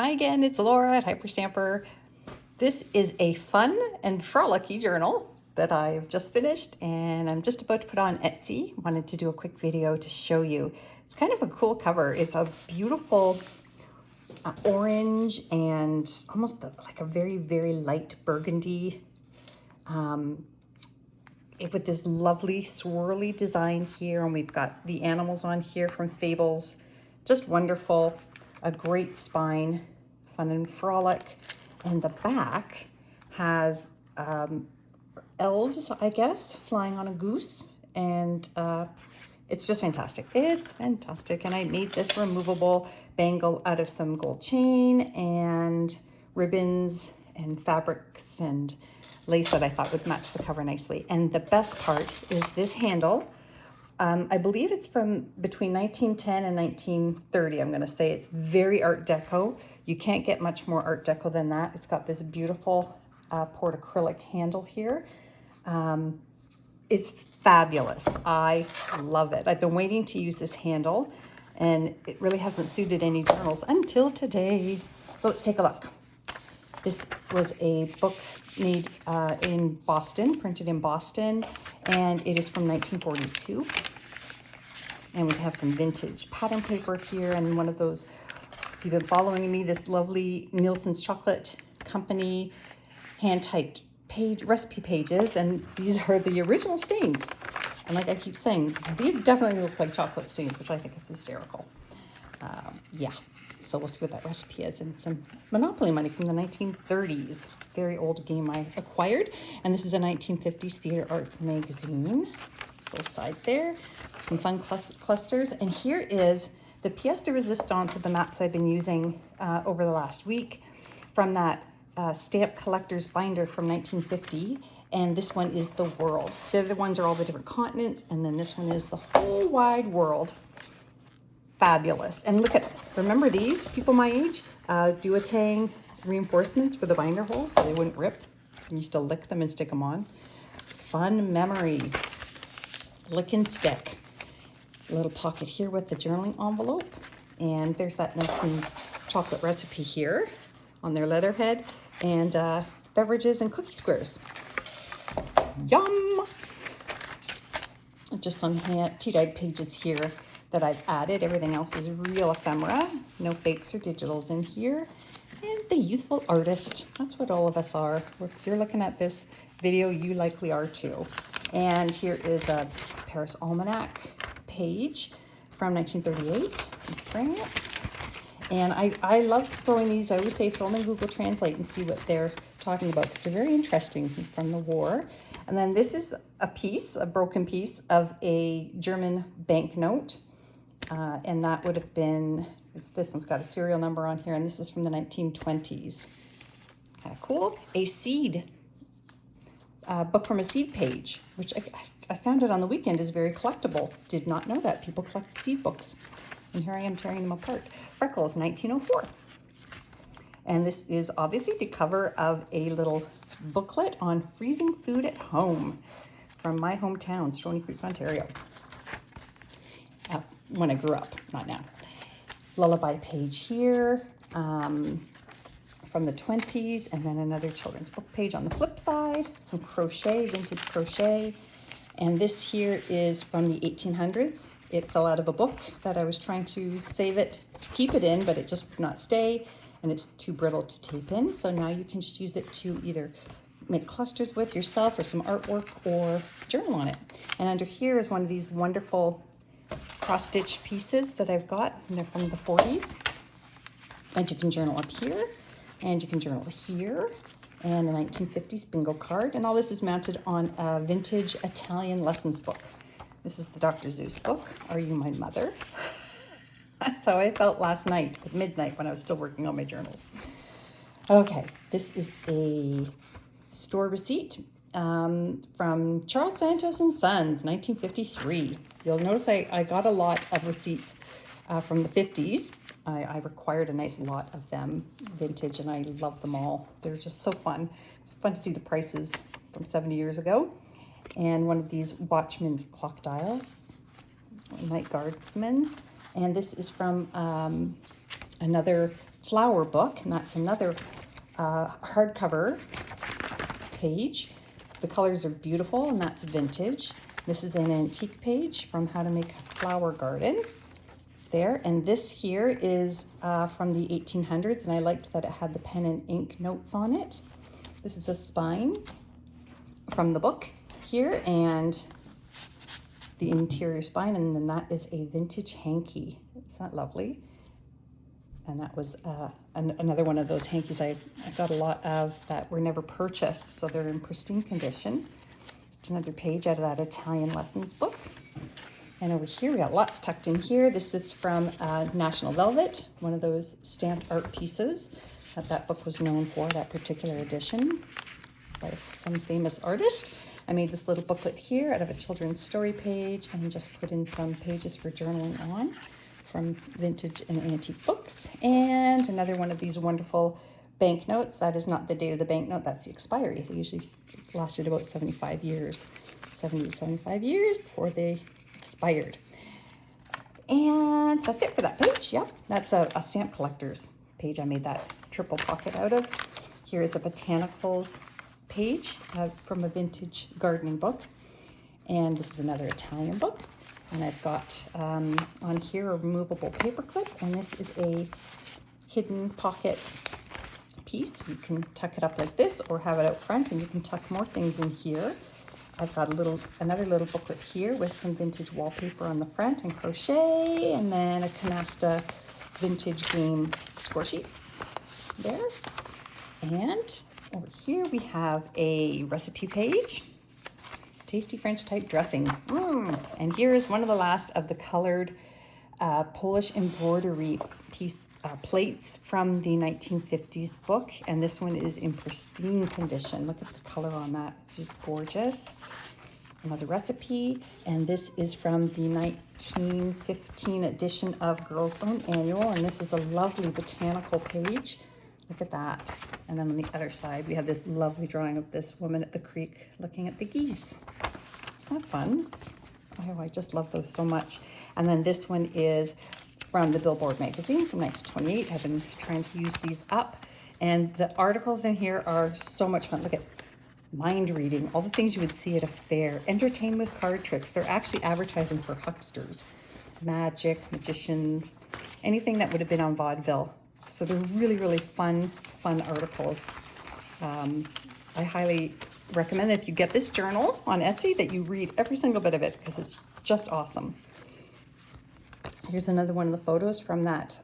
Hi again, it's Laura at Hyperstamper. This is a fun and frolicky journal that I've just finished and I'm just about to put on Etsy. Wanted to do a quick video to show you. It's kind of a cool cover. It's a beautiful orange and almost like a very, very light burgundy with this lovely swirly design here. And we've got the animals on here from Fables. Just wonderful. A great spine, fun and frolic. And the back has elves, I guess, flying on a goose. And it's just fantastic. It's fantastic. And I made this removable bangle out of some gold chain and ribbons and fabrics and lace that I thought would match the cover nicely. And the best part is this handle. I believe it's from between 1910 and 1930, I'm gonna say. It's very Art Deco. You can't get much more Art Deco than that. It's got this beautiful poured acrylic handle here. It's fabulous. I love it. I've been waiting to use this handle and it really hasn't suited any journals until today. So let's take a look. This was a book made in Boston, printed in Boston, and it is from 1942. And we have some vintage pattern paper here and one of those, if you've been following me, this lovely Nielsen's Chocolate Company hand-typed recipe pages, and these are the original stains. And like I keep saying, these definitely look like chocolate stains, which I think is hysterical. Yeah, so we'll see what that recipe is. And it's some Monopoly money from the 1930s. Very old game I acquired. And this is a 1950s Theater Arts magazine. Both sides there. Some fun clusters. And here is the pièce de résistance of the maps I've been using over the last week from that stamp collector's binder from 1950. And this one is the world. The other ones are all the different continents. And then this one is the whole wide world. Fabulous. And look at, remember these, people my age, duotang reinforcements for the binder holes so they wouldn't rip. And you still lick them and stick them on. Fun memory. Lick and stick. A little pocket here with the journaling envelope. And there's that Nelson's chocolate recipe here on their letterhead. And beverages and cookie squares. Yum! Just some tea-dyed pages here that I've added. Everything else is real ephemera. No fakes or digitals in here. And the youthful artist. That's what all of us are. If you're looking at this video, you likely are too. And here is a Paris Almanac page from 1938 in France. And I love throwing these. I always say throw them in Google Translate and see what they're talking about because they're very interesting from the war. And then this is a broken piece of a German banknote. And that would have been, this one's got a serial number on here, and this is from the 1920s. Kind of cool. A seed, book from a seed page, which I found it on the weekend is very collectible. Did not know that. People collect seed books. And here I am tearing them apart. Freckles, 1904. And this is obviously the cover of a little booklet on freezing food at home from my hometown, Stony Creek, Ontario. When I grew up, not now. Lullaby page here from the 20s, and then another children's book page on the flip side. Some crochet, vintage crochet. And this here is from the 1800s. It fell out of a book that I was trying to save it to keep it in, but it just would not stay, and it's too brittle to tape in. So now you can just use it to either make clusters with yourself or some artwork or journal on it. And under here is one of these wonderful cross-stitch pieces that I've got, and they're from the 40s. And you can journal up here, and you can journal here, and a 1950s bingo card. And all this is mounted on a vintage Italian lessons book. This is the Dr. Seuss book, Are You My Mother? That's how I felt last night at midnight when I was still working on my journals. Okay, this is a store receipt from Charles Santos and Sons, 1953. You'll notice I got a lot of receipts from the 50s. I required a nice lot of them, vintage, and I love them all. They're just so fun. It's fun to see the prices from 70 years ago. And one of these Watchman's clock dials, Night Guardsman. And this is from another flower book, and that's another hardcover page. The colors are beautiful, and that's vintage. This is an antique page from How to Make a Flower Garden there. And this here is from the 1800s, and I liked that it had the pen and ink notes on it. This is a spine from the book here, and the interior spine, and then that is a vintage hanky. Isn't that lovely? And that was another one of those hankies I got a lot of that were never purchased, so they're in pristine condition. Just another page out of that Italian lessons book. And over here, we got lots tucked in here. This is from National Velvet, one of those stamped art pieces that book was known for, that particular edition by some famous artist. I made this little booklet here out of a children's story page and just put in some pages for journaling on from vintage and antique books. And another one of these wonderful banknotes. That is not the date of the banknote, that's the expiry. They usually lasted about 75 years, 70 to 75 years before they expired. And that's it for that page. Yep, that's a stamp collector's page. I made that triple pocket out of. Here is a botanicals page from a vintage gardening book. And this is another Italian book. And I've got on here a removable paper clip, and this is a hidden pocket piece. You can tuck it up like this or have it out front, and you can tuck more things in here. I've got another little booklet here with some vintage wallpaper on the front and crochet, and then a canasta vintage game score sheet there. And over here we have a recipe page. Tasty French type dressing. And here is one of the last of the colored Polish embroidery plates from the 1950s book. And this one is in pristine condition. Look at the color on that. It's just gorgeous. Another recipe. And this is from the 1915 edition of Girls Own Annual. And this is a lovely botanical page. Look at that. And then on the other side, we have this lovely drawing of this woman at the creek looking at the geese. Isn't that fun? Oh, I just love those so much. And then this one is from the Billboard magazine from 1928. I've been trying to use these up. And the articles in here are so much fun. Look at mind reading, all the things you would see at a fair, entertain with card tricks. They're actually advertising for hucksters, magic, magicians, anything that would have been on vaudeville. So they're really, really fun articles. I highly recommend that if you get this journal on Etsy that you read every single bit of it, because it's just awesome. Here's another one of the photos from that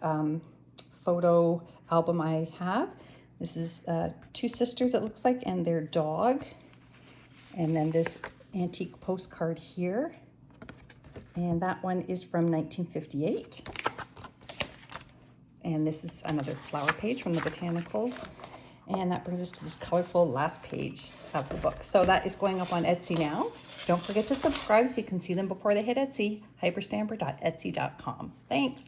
photo album I have. This is two sisters, it looks like, and their dog. And then this antique postcard here. And that one is from 1958. And this is another flower page from the botanicals. And that brings us to this colorful last page of the book. So that is going up on Etsy now. Don't forget to subscribe so you can see them before they hit Etsy. Hyperstamper.etsy.com. Thanks.